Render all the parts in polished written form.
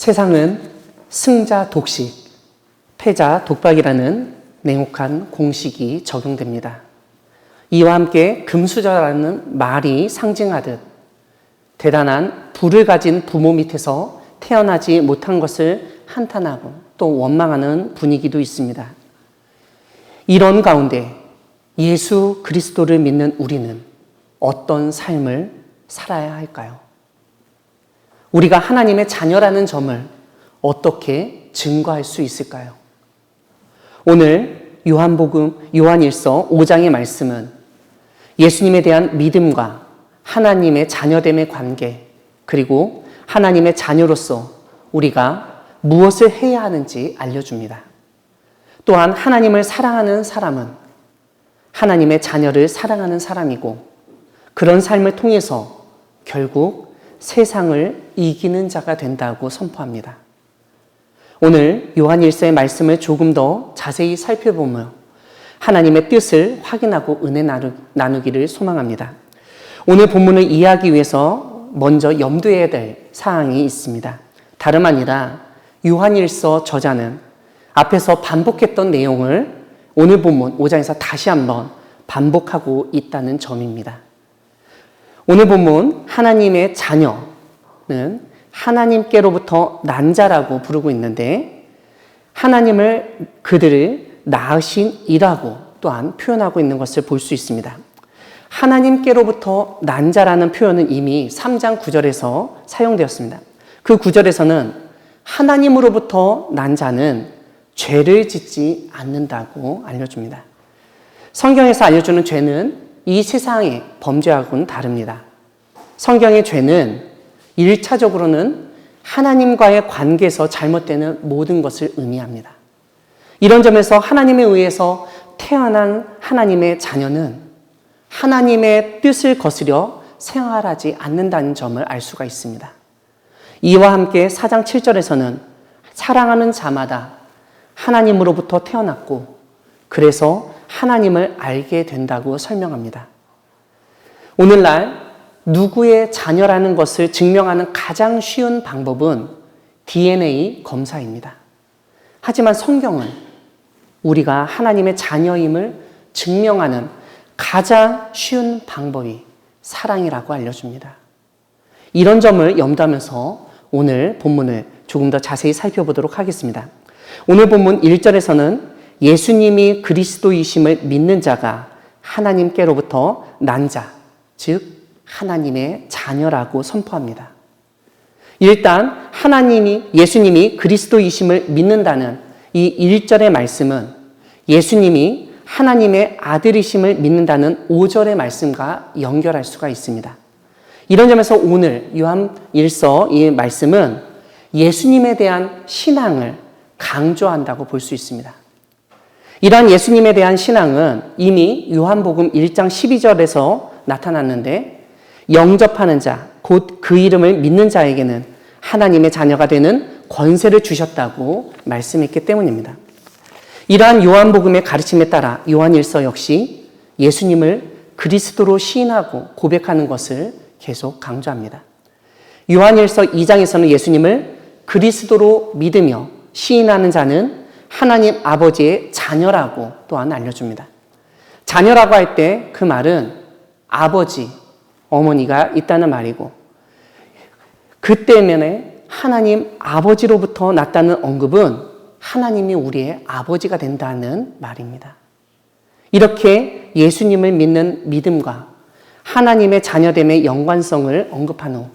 세상은 승자 독식, 패자 독박이라는 냉혹한 공식이 적용됩니다. 이와 함께 금수저라는 말이 상징하듯 대단한 부를 가진 부모 밑에서 태어나지 못한 것을 한탄하고 또 원망하는 분위기도 있습니다. 이런 가운데 예수 그리스도를 믿는 우리는 어떤 삶을 살아야 할까요? 우리가 하나님의 자녀라는 점을 어떻게 증거할 수 있을까요? 오늘 요한일서 5장의 말씀은 예수님에 대한 믿음과 하나님의 자녀됨의 관계, 그리고 하나님의 자녀로서 우리가 무엇을 해야 하는지 알려줍니다. 또한 하나님을 사랑하는 사람은 하나님의 자녀를 사랑하는 사람이고, 그런 삶을 통해서 결국 세상을 이기는 자가 된다고 선포합니다. 오늘 요한일서의 말씀을 조금 더 자세히 살펴보며 하나님의 뜻을 확인하고 은혜 나누기를 소망합니다. 오늘 본문을 이해하기 위해서 먼저 염두해야 될 사항이 있습니다. 다름 아니라 요한일서 저자는 앞에서 반복했던 내용을 오늘 본문 5장에서 다시 한번 반복하고 있다는 점입니다. 오늘 본문 하나님의 자녀는 하나님께로부터 난 자라고 부르고 있는데, 하나님을 그들을 낳으신 이라고 또한 표현하고 있는 것을 볼 수 있습니다. 하나님께로부터 난 자라는 표현은 이미 3장 9절에서 사용되었습니다. 그 9절에서는 하나님으로부터 난 자는 죄를 짓지 않는다고 알려줍니다. 성경에서 알려주는 죄는 이 세상의 범죄하고는 다릅니다. 성경의 죄는 1차적으로는 하나님과의 관계에서 잘못되는 모든 것을 의미합니다. 이런 점에서 하나님에 의해서 태어난 하나님의 자녀는 하나님의 뜻을 거스려 생활하지 않는다는 점을 알 수가 있습니다. 이와 함께 4장 7절에서는 사랑하는 자마다 하나님으로부터 태어났고 그래서 하나님을 알게 된다고 설명합니다. 오늘날 누구의 자녀라는 것을 증명하는 가장 쉬운 방법은 DNA 검사입니다. 하지만 성경은 우리가 하나님의 자녀임을 증명하는 가장 쉬운 방법이 사랑이라고 알려줍니다. 이런 점을 염두하면서 오늘 본문을 조금 더 자세히 살펴보도록 하겠습니다. 오늘 본문 1절에서는 예수님이 그리스도이심을 믿는 자가 하나님께로부터 난 자, 즉 하나님의 자녀라고 선포합니다. 일단 예수님이 그리스도이심을 믿는다는 이 1절의 말씀은 예수님이 하나님의 아들이심을 믿는다는 5절의 말씀과 연결할 수가 있습니다. 이런 점에서 오늘 요한일서 이 말씀은 예수님에 대한 신앙을 강조한다고 볼 수 있습니다. 이러한 예수님에 대한 신앙은 이미 요한복음 1장 12절에서 나타났는데, 영접하는 자, 곧 그 이름을 믿는 자에게는 하나님의 자녀가 되는 권세를 주셨다고 말씀했기 때문입니다. 이러한 요한복음의 가르침에 따라 요한일서 역시 예수님을 그리스도로 시인하고 고백하는 것을 계속 강조합니다. 요한일서 2장에서는 예수님을 그리스도로 믿으며 시인하는 자는 하나님 아버지의 자녀라고 또한 알려줍니다. 자녀라고 할 때 그 말은 아버지, 어머니가 있다는 말이고, 그 때문에 하나님 아버지로부터 났다는 언급은 하나님이 우리의 아버지가 된다는 말입니다. 이렇게 예수님을 믿는 믿음과 하나님의 자녀됨의 연관성을 언급한 후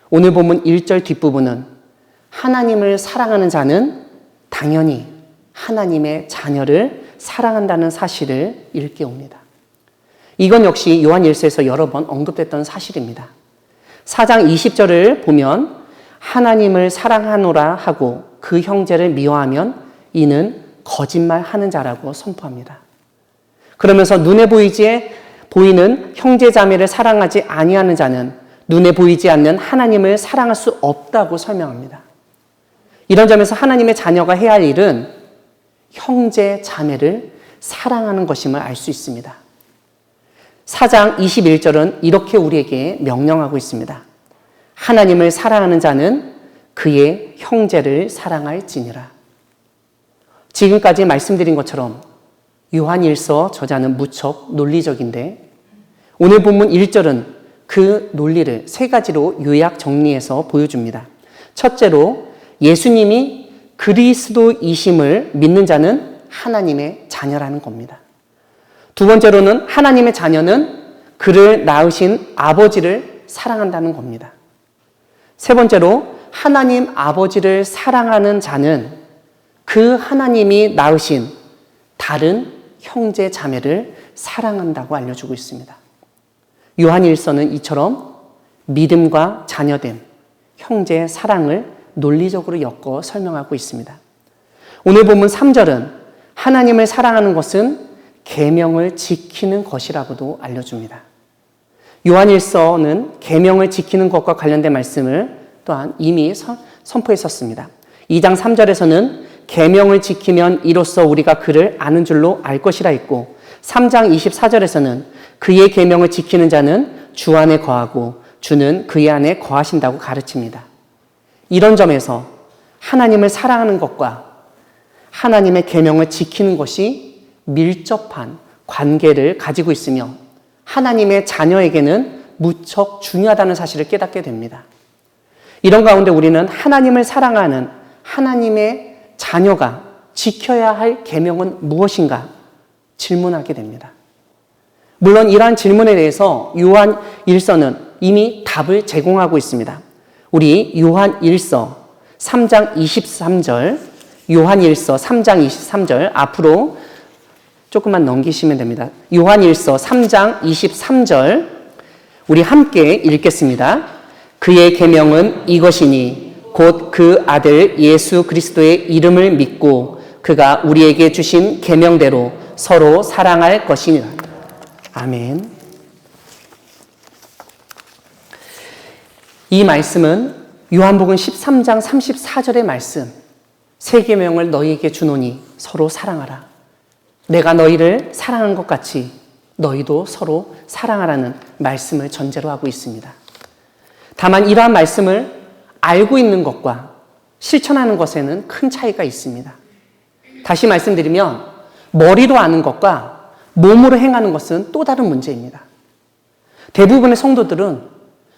오늘 본문 1절 뒷부분은 하나님을 사랑하는 자는 당연히 하나님의 자녀를 사랑한다는 사실을 일깨웁니다. 이건 역시 요한일서에서 여러 번 언급됐던 사실입니다. 4장 20절을 보면 하나님을 사랑하노라 하고 그 형제를 미워하면 이는 거짓말하는 자라고 선포합니다. 그러면서 눈에 보이는 형제 자매를 사랑하지 아니하는 자는 눈에 보이지 않는 하나님을 사랑할 수 없다고 설명합니다. 이런 점에서 하나님의 자녀가 해야 할 일은 형제 자매를 사랑하는 것임을 알 수 있습니다. 4장 21절은 이렇게 우리에게 명령하고 있습니다. 하나님을 사랑하는 자는 그의 형제를 사랑할지니라. 지금까지 말씀드린 것처럼 요한일서 저자는 무척 논리적인데 오늘 본문 1절은 그 논리를 세 가지로 요약 정리해서 보여줍니다. 첫째로 예수님이 그리스도이심을 믿는 자는 하나님의 자녀라는 겁니다. 두 번째로는 하나님의 자녀는 그를 낳으신 아버지를 사랑한다는 겁니다. 세 번째로 하나님 아버지를 사랑하는 자는 그 하나님이 낳으신 다른 형제 자매를 사랑한다고 알려주고 있습니다. 요한일서는 이처럼 믿음과 자녀됨, 형제의 사랑을 논리적으로 엮어 설명하고 있습니다. 오늘 본문 3절은 하나님을 사랑하는 것은 계명을 지키는 것이라고도 알려줍니다. 요한일서는 계명을 지키는 것과 관련된 말씀을 또한 이미 선포했었습니다. 2장 3절에서는 계명을 지키면 이로써 우리가 그를 아는 줄로 알 것이라 했고 3장 24절에서는 그의 계명을 지키는 자는 주 안에 거하고 주는 그의 안에 거하신다고 가르칩니다. 이런 점에서 하나님을 사랑하는 것과 하나님의 계명을 지키는 것이 밀접한 관계를 가지고 있으며 하나님의 자녀에게는 무척 중요하다는 사실을 깨닫게 됩니다. 이런 가운데 우리는 하나님을 사랑하는 하나님의 자녀가 지켜야 할 계명은 무엇인가 질문하게 됩니다. 물론 이러한 질문에 대해서 요한일서는 이미 답을 제공하고 있습니다. 우리 요한일서 3장 23절, 요한일서 3장 23절 앞으로 조금만 넘기시면 됩니다. 요한일서 3장 23절 우리 함께 읽겠습니다. 그의 계명은 이것이니 곧 그 아들 예수 그리스도의 이름을 믿고 그가 우리에게 주신 계명대로 서로 사랑할 것이니라. 아멘. 이 말씀은 요한복음 13장 34절의 말씀, 새 계명을 너희에게 주노니 서로 사랑하라. 내가 너희를 사랑한 것 같이 너희도 서로 사랑하라는 말씀을 전제로 하고 있습니다. 다만 이러한 말씀을 알고 있는 것과 실천하는 것에는 큰 차이가 있습니다. 다시 말씀드리면 머리로 아는 것과 몸으로 행하는 것은 또 다른 문제입니다. 대부분의 성도들은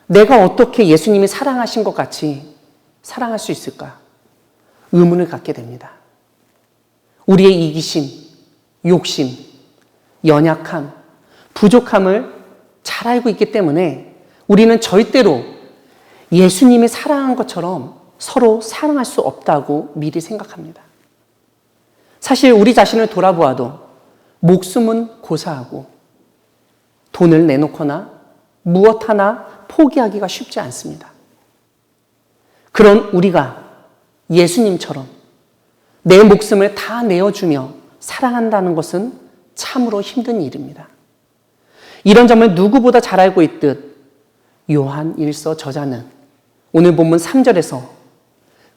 내가 어떻게 예수님이 사랑하신 것 같이 사랑할 수 있을까? 의문을 갖게 됩니다. 우리의 이기심, 욕심, 연약함, 부족함을 잘 알고 있기 때문에 우리는 절대로 예수님이 사랑한 것처럼 서로 사랑할 수 없다고 미리 생각합니다. 사실 우리 자신을 돌아보아도 목숨은 고사하고 돈을 내놓거나 무엇 하나 포기하기가 쉽지 않습니다. 그런 우리가 예수님처럼 내 목숨을 다 내어주며 사랑한다는 것은 참으로 힘든 일입니다. 이런 점을 누구보다 잘 알고 있듯 요한일서 저자는 오늘 본문 3절에서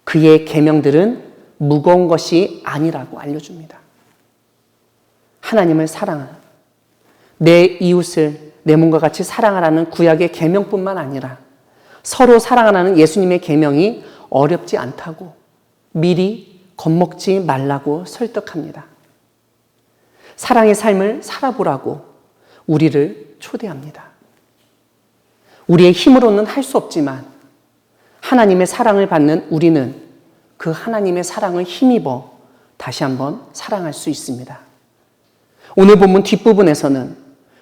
그의 계명들은 무거운 것이 아니라고 알려줍니다. 하나님을 사랑하라, 내 이웃을 내 몸과 같이 사랑하라는 구약의 계명뿐만 아니라 서로 사랑하라는 예수님의 계명이 어렵지 않다고 미리 겁먹지 말라고 설득합니다. 사랑의 삶을 살아보라고 우리를 초대합니다. 우리의 힘으로는 할 수 없지만 하나님의 사랑을 받는 우리는 그 하나님의 사랑을 힘입어 다시 한번 사랑할 수 있습니다. 오늘 본문 뒷부분에서는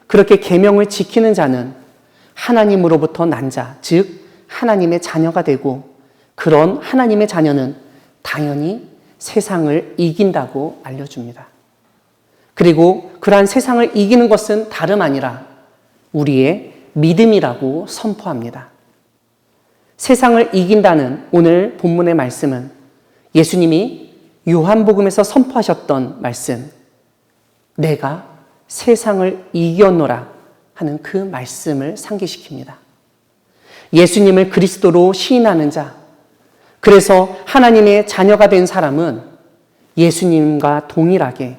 그렇게 계명을 지키는 자는 하나님으로부터 난 자, 즉 하나님의 자녀가 되고 그런 하나님의 자녀는 당연히 세상을 이긴다고 알려줍니다. 그리고 그러한 세상을 이기는 것은 다름 아니라 우리의 믿음이라고 선포합니다. 세상을 이긴다는 오늘 본문의 말씀은 예수님이 요한복음에서 선포하셨던 말씀, 내가 세상을 이겼노라 하는 그 말씀을 상기시킵니다. 예수님을 그리스도로 시인하는 자, 그래서 하나님의 자녀가 된 사람은 예수님과 동일하게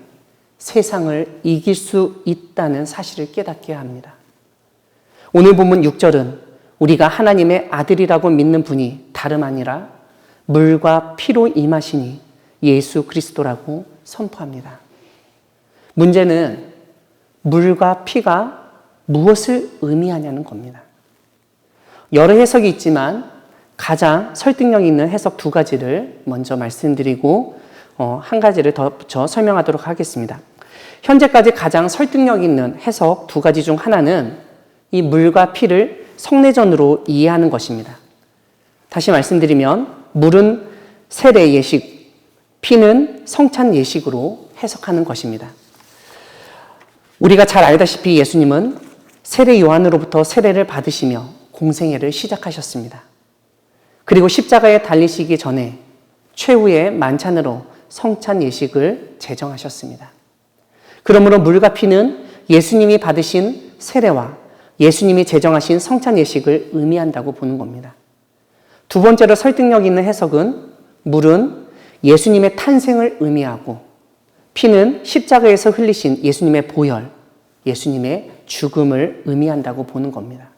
세상을 이길 수 있다는 사실을 깨닫게 합니다. 오늘 본문 6절은 우리가 하나님의 아들이라고 믿는 분이 다름 아니라 물과 피로 임하시니 예수 그리스도라고 선포합니다. 문제는 물과 피가 무엇을 의미하냐는 겁니다. 여러 해석이 있지만 가장 설득력 있는 해석 두 가지를 먼저 말씀드리고 한 가지를 더 붙여 설명하도록 하겠습니다. 현재까지 가장 설득력 있는 해석 두 가지 중 하나는 이 물과 피를 성례전으로 이해하는 것입니다. 다시 말씀드리면 물은 세례 예식, 피는 성찬 예식으로 해석하는 것입니다. 우리가 잘 알다시피 예수님은 세례 요한으로부터 세례를 받으시며 공생애를 시작하셨습니다. 그리고 십자가에 달리시기 전에 최후의 만찬으로 성찬 예식을 제정하셨습니다. 그러므로 물과 피는 예수님이 받으신 세례와 예수님이 제정하신 성찬 예식을 의미한다고 보는 겁니다. 두 번째로 설득력 있는 해석은 물은 예수님의 탄생을 의미하고 피는 십자가에서 흘리신 예수님의 보혈, 예수님의 죽음을 의미한다고 보는 겁니다.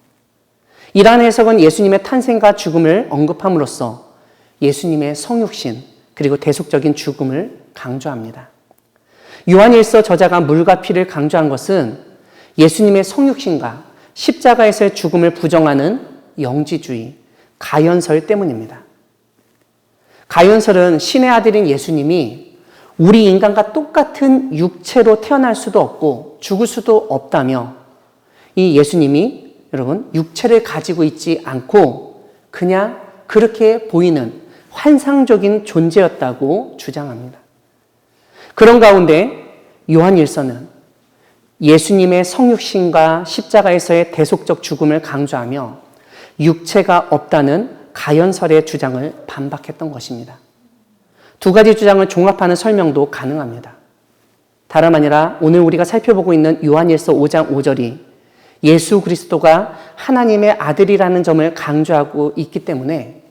이러한 해석은 예수님의 탄생과 죽음을 언급함으로써 예수님의 성육신 그리고 대속적인 죽음을 강조합니다. 요한일서 저자가 물과 피를 강조한 것은 예수님의 성육신과 십자가에서의 죽음을 부정하는 영지주의, 가연설 때문입니다. 가연설은 신의 아들인 예수님이 우리 인간과 똑같은 육체로 태어날 수도 없고 죽을 수도 없다며 이 예수님이 여러분 육체를 가지고 있지 않고 그냥 그렇게 보이는 환상적인 존재였다고 주장합니다. 그런 가운데 요한일서는 예수님의 성육신과 십자가에서의 대속적 죽음을 강조하며 육체가 없다는 가연설의 주장을 반박했던 것입니다. 두 가지 주장을 종합하는 설명도 가능합니다. 다름 아니라 오늘 우리가 살펴보고 있는 요한일서 5장 5절이 예수 그리스도가 하나님의 아들이라는 점을 강조하고 있기 때문에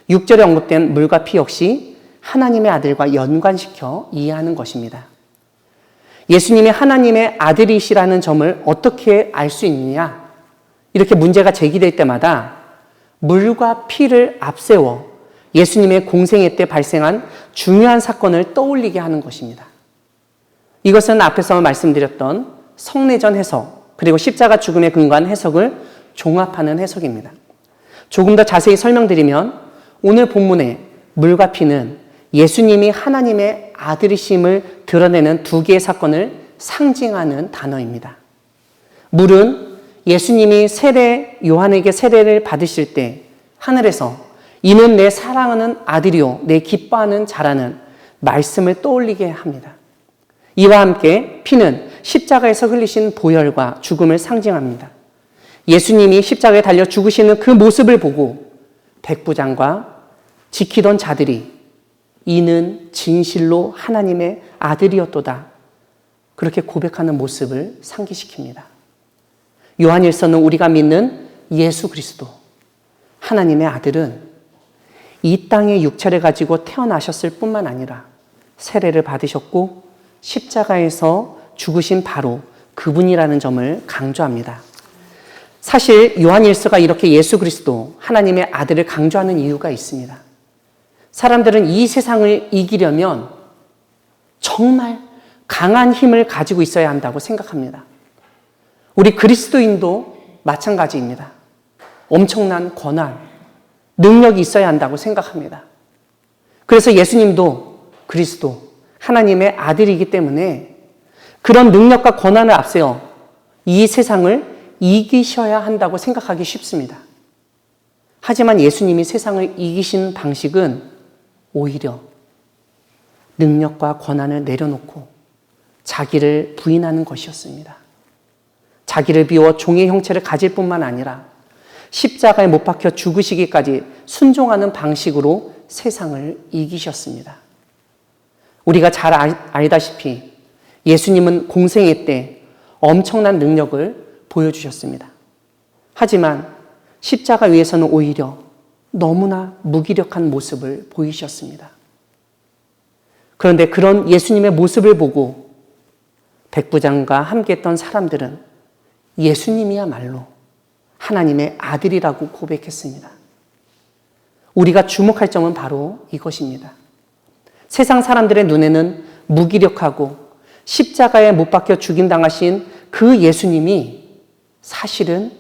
6절에 언급된 물과 피 역시 하나님의 아들과 연관시켜 이해하는 것입니다. 예수님이 하나님의 아들이시라는 점을 어떻게 알 수 있느냐? 이렇게 문제가 제기될 때마다 물과 피를 앞세워 예수님의 공생애 때 발생한 중요한 사건을 떠올리게 하는 것입니다. 이것은 앞에서 말씀드렸던 성례전 해석 그리고 십자가 죽음에 근거한 해석을 종합하는 해석입니다. 조금 더 자세히 설명드리면 오늘 본문의 물과 피는 예수님이 하나님의 아들이심을 드러내는 두 개의 사건을 상징하는 단어입니다. 물은 예수님이 요한에게 세례를 받으실 때 하늘에서 이는 내 사랑하는 아들이요 내 기뻐하는 자라는 말씀을 떠올리게 합니다. 이와 함께 피는 십자가에서 흘리신 보혈과 죽음을 상징합니다. 예수님이 십자가에 달려 죽으시는 그 모습을 보고 백부장과 지키던 자들이 이는 진실로 하나님의 아들이었도다 그렇게 고백하는 모습을 상기시킵니다. 요한일서는 우리가 믿는 예수 그리스도 하나님의 아들은 이 땅의 육체를 가지고 태어나셨을 뿐만 아니라 세례를 받으셨고 십자가에서 죽으신 바로 그분이라는 점을 강조합니다. 사실 요한일서가 이렇게 예수 그리스도 하나님의 아들을 강조하는 이유가 있습니다. 사람들은 이 세상을 이기려면 정말 강한 힘을 가지고 있어야 한다고 생각합니다. 우리 그리스도인도 마찬가지입니다. 엄청난 권한, 능력이 있어야 한다고 생각합니다. 그래서 예수님도 그리스도, 하나님의 아들이기 때문에 그런 능력과 권한을 앞세워 이 세상을 이기셔야 한다고 생각하기 쉽습니다. 하지만 예수님이 세상을 이기신 방식은 오히려 능력과 권한을 내려놓고 자기를 부인하는 것이었습니다. 자기를 비워 종의 형체를 가질 뿐만 아니라 십자가에 못 박혀 죽으시기까지 순종하는 방식으로 세상을 이기셨습니다. 우리가 잘 알다시피 예수님은 공생애 때 엄청난 능력을 보여주셨습니다. 하지만 십자가 위에서는 오히려 너무나 무기력한 모습을 보이셨습니다. 그런데 그런 예수님의 모습을 보고 백부장과 함께했던 사람들은 예수님이야말로 하나님의 아들이라고 고백했습니다. 우리가 주목할 점은 바로 이것입니다. 세상 사람들의 눈에는 무기력하고 십자가에 못 박혀 죽임당하신 그 예수님이 사실은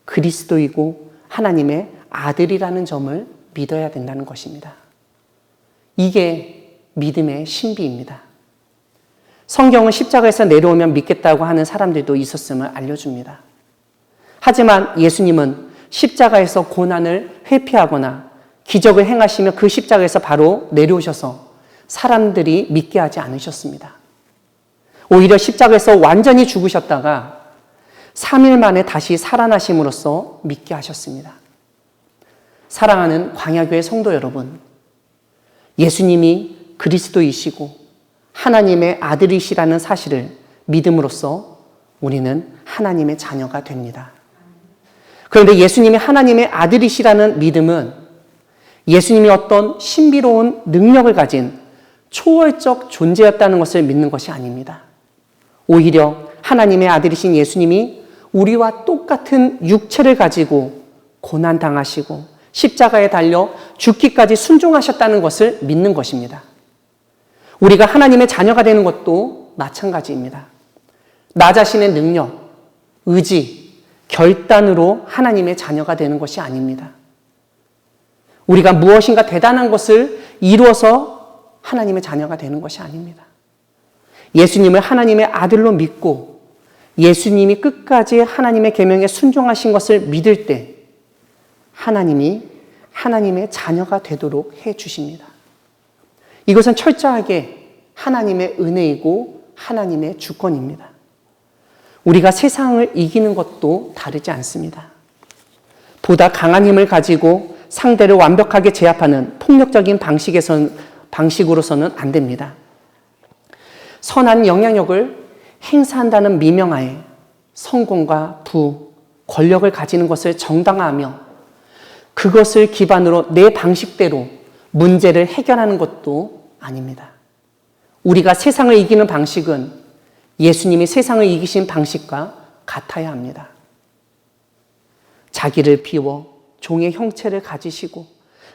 그리스도이고 하나님의 아들이라는 점을 믿어야 된다는 것입니다. 이게 믿음의 신비입니다. 성경은 십자가에서 내려오면 믿겠다고 하는 사람들도 있었음을 알려줍니다. 하지만 예수님은 십자가에서 고난을 회피하거나 기적을 행하시며 그 십자가에서 바로 내려오셔서 사람들이 믿게 하지 않으셨습니다. 오히려 십자가에서 완전히 죽으셨다가 3일 만에 다시 살아나심으로써 믿게 하셨습니다. 사랑하는 광야교회 성도 여러분, 예수님이 그리스도이시고 하나님의 아들이시라는 사실을 믿음으로써 우리는 하나님의 자녀가 됩니다. 그런데 예수님이 하나님의 아들이시라는 믿음은 예수님이 어떤 신비로운 능력을 가진 초월적 존재였다는 것을 믿는 것이 아닙니다. 오히려 하나님의 아들이신 예수님이 우리와 똑같은 육체를 가지고 고난당하시고 십자가에 달려 죽기까지 순종하셨다는 것을 믿는 것입니다. 우리가 하나님의 자녀가 되는 것도 마찬가지입니다. 나 자신의 능력, 의지, 결단으로 하나님의 자녀가 되는 것이 아닙니다. 우리가 무엇인가 대단한 것을 이루어서 하나님의 자녀가 되는 것이 아닙니다. 예수님을 하나님의 아들로 믿고 예수님이 끝까지 하나님의 계명에 순종하신 것을 믿을 때 하나님이 하나님의 자녀가 되도록 해 주십니다. 이것은 철저하게 하나님의 은혜이고 하나님의 주권입니다. 우리가 세상을 이기는 것도 다르지 않습니다. 보다 강한 힘을 가지고 상대를 완벽하게 제압하는 폭력적인 방식으로서는 안 됩니다. 선한 영향력을 행사한다는 미명하에 성공과 부, 권력을 가지는 것을 정당화하며 그것을 기반으로 내 방식대로 문제를 해결하는 것도 아닙니다. 우리가 세상을 이기는 방식은 예수님이 세상을 이기신 방식과 같아야 합니다. 자기를 비워 종의 형체를 가지시고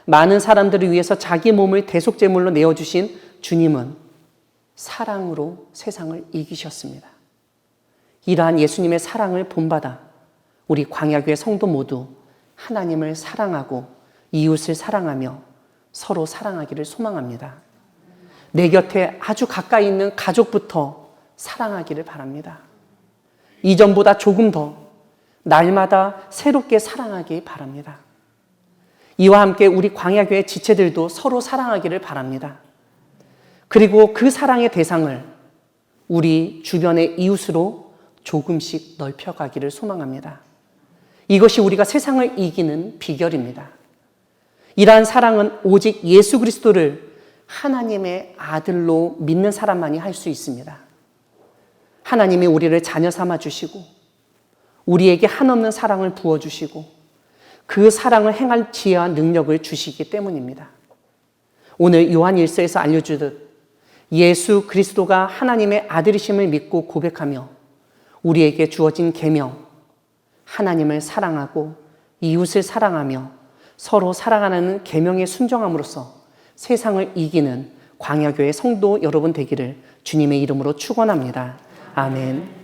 많은 사람들을 위해서 자기 몸을 대속제물로 내어주신 주님은 사랑으로 세상을 이기셨습니다. 이러한 예수님의 사랑을 본받아 우리 광야교회 성도 모두 하나님을 사랑하고 이웃을 사랑하며 서로 사랑하기를 소망합니다. 내 곁에 아주 가까이 있는 가족부터 사랑하기를 바랍니다. 이전보다 조금 더 날마다 새롭게 사랑하기 바랍니다. 이와 함께 우리 광야교회 지체들도 서로 사랑하기를 바랍니다. 그리고 그 사랑의 대상을 우리 주변의 이웃으로 조금씩 넓혀가기를 소망합니다. 이것이 우리가 세상을 이기는 비결입니다. 이러한 사랑은 오직 예수 그리스도를 하나님의 아들로 믿는 사람만이 할 수 있습니다. 하나님이 우리를 자녀 삼아 주시고 우리에게 한없는 사랑을 부어주시고 그 사랑을 행할 지혜와 능력을 주시기 때문입니다. 오늘 요한 1서에서 알려주듯 예수 그리스도가 하나님의 아들이심을 믿고 고백하며 우리에게 주어진 계명, 하나님을 사랑하고 이웃을 사랑하며 서로 사랑하는 계명에 순종함으로써 세상을 이기는 광야교회 성도 여러분 되기를 주님의 이름으로 축원합니다. 아멘.